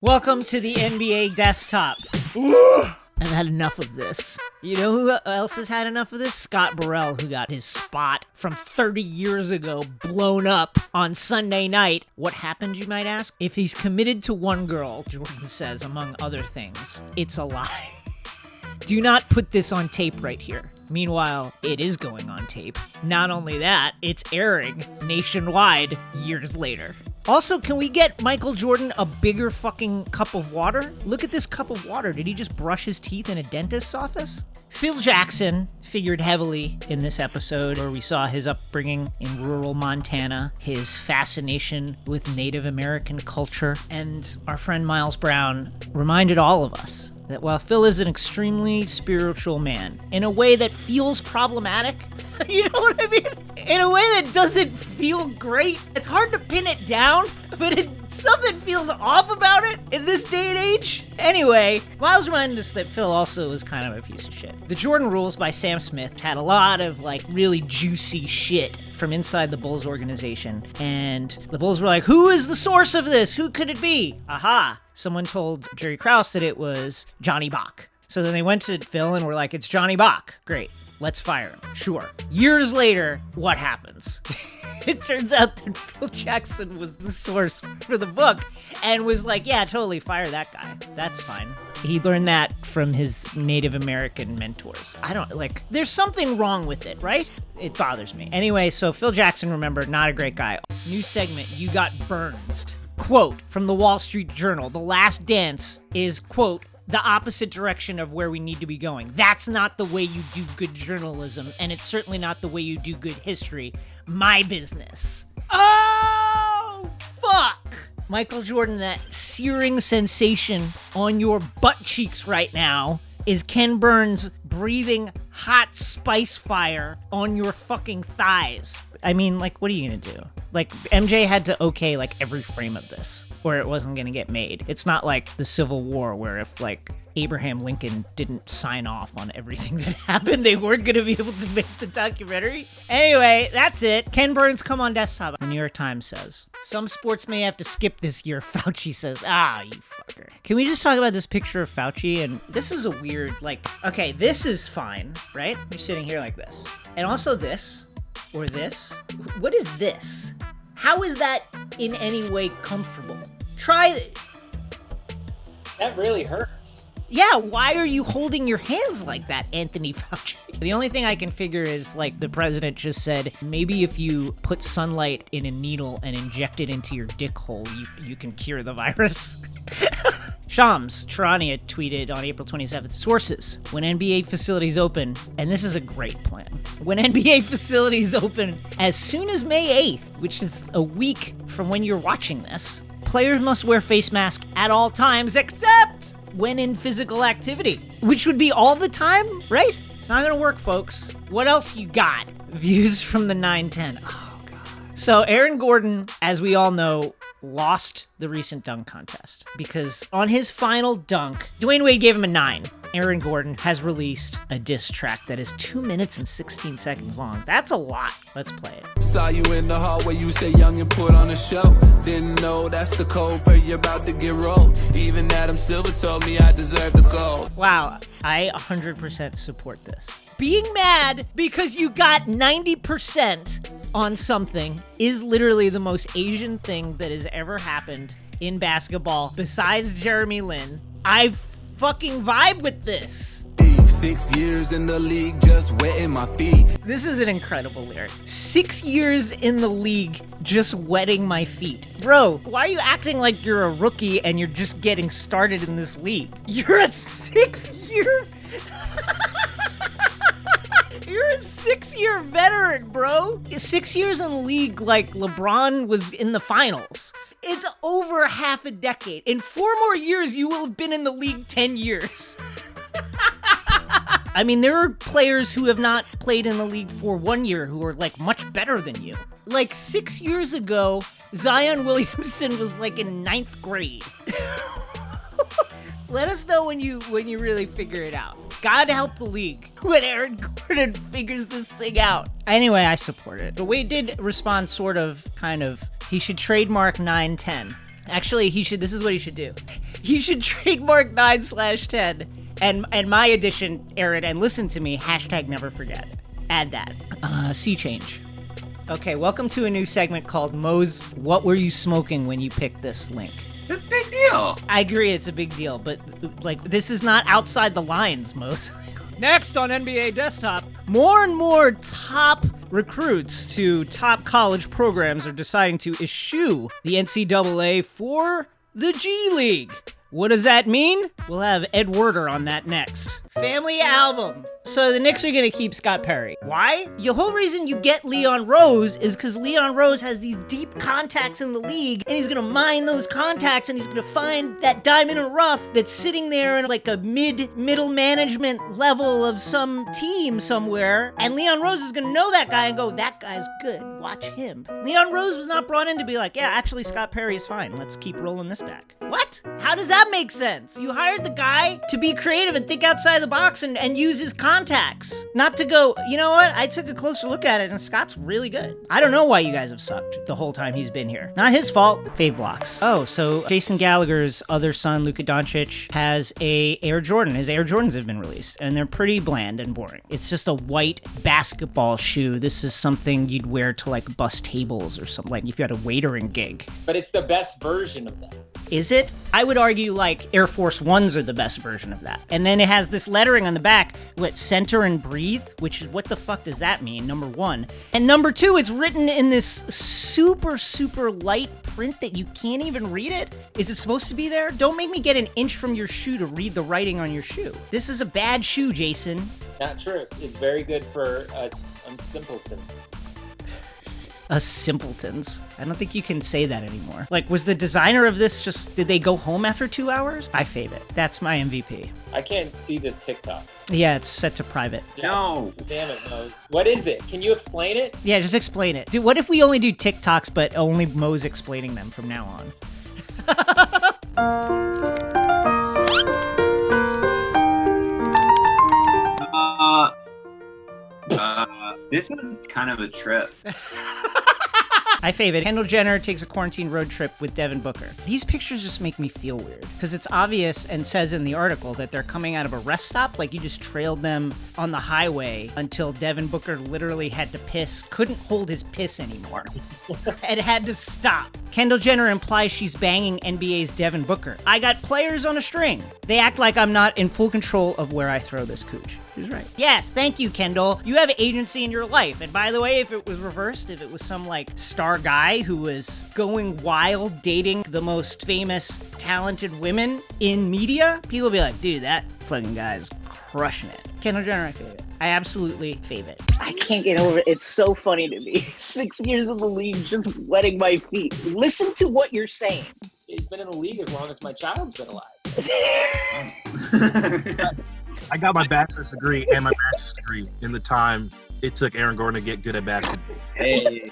Welcome to the NBA Desktop. I've had enough of this. You know who else has had enough of this? Scott Burrell, who got his spot from 30 years ago blown up on Sunday night. What happened, you might ask? If he's committed to one girl, Jordan says, among other things, it's a lie. Do not put this on tape right here. Meanwhile, it is going on tape. Not only that, it's airing nationwide years later. Also, can we get Michael Jordan a bigger fucking cup of water? Look at this cup of water. Did he just brush his teeth in a dentist's office? Phil Jackson figured heavily in this episode, where we saw his upbringing in rural Montana, his fascination with Native American culture, and our friend Miles Brown reminded all of us that while Phil is an extremely spiritual man, in a way that feels problematic, you know what I mean? In a way that doesn't feel great. It's hard to pin it down, but something feels off about it in this day and age. Anyway, Miles reminded us that Phil also is kind of a piece of shit. The Jordan Rules by Sam Smith had a lot of really juicy shit from inside the Bulls organization. And the Bulls were like, who is the source of this? Who could it be? Aha. Someone told Jerry Krause that it was Johnny Bach. So then they went to Phil and were like, it's Johnny Bach. Great. Let's fire him. Sure. Years later, what happens? It turns out that Phil Jackson was the source for the book and was like, yeah, totally fire that guy. That's fine. He learned that from his Native American mentors. There's something wrong with it, right? It bothers me. Anyway, so Phil Jackson, remember, not a great guy. New segment, You Got Burned. Quote from the Wall Street Journal, The Last Dance is, quote, the opposite direction of where we need to be going. That's not the way you do good journalism, and it's certainly not the way you do good history. My business. Oh, fuck! Michael Jordan, that searing sensation on your butt cheeks right now is Ken Burns breathing hot spice fire on your fucking thighs. I mean, what are you gonna do? MJ had to okay, every frame of this, or it wasn't gonna get made. It's not like the Civil War, where if, Abraham Lincoln didn't sign off on everything that happened, they weren't gonna be able to make the documentary. Anyway, that's it. Ken Burns, come on desktop. The New York Times says, some sports may have to skip this year, Fauci says. Ah, you fucker. Can we just talk about this picture of Fauci? And this is a weird, okay, this is fine, right? You're sitting here like this. And also this. Or this? What is this? How is that in any way comfortable? Try it. That really hurts. Yeah, why are you holding your hands like that, Anthony Fauci? The only thing I can figure is, the president just said, maybe if you put sunlight in a needle and inject it into your dick hole, you can cure the virus. Shams Charania tweeted on April 27th, sources, when NBA facilities open, and this is a great plan, when NBA facilities open as soon as May 8th, which is a week from when you're watching this, players must wear face masks at all times except when in physical activity, which would be all the time, right? It's not gonna work, folks. What else you got? Views from the 910. Oh, God. So Aaron Gordon, as we all know, lost the recent dunk contest because on his final dunk, Dwyane Wade gave him a 9. Aaron Gordon has released a diss track that is 2 minutes and 16 seconds long. That's a lot. Let's play it. Saw you in the hallway, you say young and put on a show. Didn't know that's the code, but you're about to get rolled. Even Adam Silver told me I deserve the gold. Wow, I 100% support this. Being mad because you got 90% on something is literally the most Asian thing that has ever happened in basketball besides Jeremy Lin. I fucking vibe with this. 6 years in the league, just wetting my feet. This is an incredible lyric. 6 years in the league, just wetting my feet. Bro, why are you acting like you're a rookie and you're just getting started in this league? You're a 6-year... You're a 6-year veteran, bro. 6 years in the league LeBron was in the finals. It's over half a decade. In 4 more years, you will have been in the league 10 years. I mean, there are players who have not played in the league for 1 year who are much better than you. 6 years ago, Zion Williamson was in 9th grade. Let us know when you really figure it out. God help the league when Aaron Gordon figures this thing out. Anyway, I support it. But Wade did respond sort of, kind of. He should trademark 910. Actually, this is what he should do. You should trademark 9/10. And my edition, Aaron, and listen to me, hashtag never forget. Add that. Sea change. Okay, welcome to a new segment called Mo's What Were You Smoking When You Picked This Link? It's a big deal. I agree, it's a big deal, but like this is not outside the lines, Mo's. Next on NBA Desktop, more and more top recruits to top college programs are deciding to eschew the NCAA for the G League. What does that mean? We'll have Ed Werder on that next. Family album. So the Knicks are going to keep Scott Perry. Why? The whole reason you get Leon Rose is because Leon Rose has these deep contacts in the league, and he's going to mine those contacts, and he's going to find that diamond in the rough that's sitting there in like a middle management level of some team somewhere, and Leon Rose is going to know that guy and go, that guy's good. Watch him. Leon Rose was not brought in to be like, yeah, actually Scott Perry is fine. Let's keep rolling this back. What? How does that make sense? You hired the guy to be creative and think outside the box and use his contacts. Not to go, you know what? I took a closer look at it and Scott's really good. I don't know why you guys have sucked the whole time he's been here. Not his fault. Fave blocks. Oh, so Jason Gallagher's other son, Luka Doncic, has a Air Jordan. His Air Jordans have been released and they're pretty bland and boring. It's just a white basketball shoe. This is something you'd wear to like bus tables or something, like if you had a waitering gig. But it's the best version of that. Is it? I would argue like Air Force Ones are the best version of that. And then it has this lettering on the back, what, center and breathe, which is, what the fuck does that mean, number one? And number two, it's written in this super, super light print that you can't even read it? Is it supposed to be there? Don't make me get an inch from your shoe to read the writing on your shoe. This is a bad shoe, Jason. Not true. It's very good for us simpletons. Us simpletons. I don't think you can say that anymore. Like, was the designer of this just, did they go home after 2 hours? I fave it. That's my MVP. I can't see this TikTok. Yeah, it's set to private. No. Damn it, Mose. What is it? Can you explain it? Yeah, just explain it. Dude, what if we only do TikToks, but only Mo's explaining them from now on? This one's kind of a trip. I fave it. Kendall Jenner takes a quarantine road trip with Devin Booker. These pictures just make me feel weird because it's obvious and says in the article that they're coming out of a rest stop. Like you just trailed them on the highway until Devin Booker literally had to piss, couldn't hold his piss anymore, and had to stop. Kendall Jenner implies she's banging NBA's Devin Booker. I got players on a string. They act like I'm not in full control of where I throw this cooch. She's right. Yes, thank you, Kendall. You have agency in your life. And by the way, if it was reversed, if it was some like star guy who was going wild dating the most famous, talented women in media, people would be like, dude, that fucking guy is crushing it. Kendall Jenner, I fave it. I absolutely fave it. I can't get over it. It's so funny to me. 6 years in the league, just wetting my feet. Listen to what you're saying. He's been in the league as long as my child's been alive. I got my bachelor's degree and my master's degree in the time it took Aaron Gordon to get good at basketball. Hey.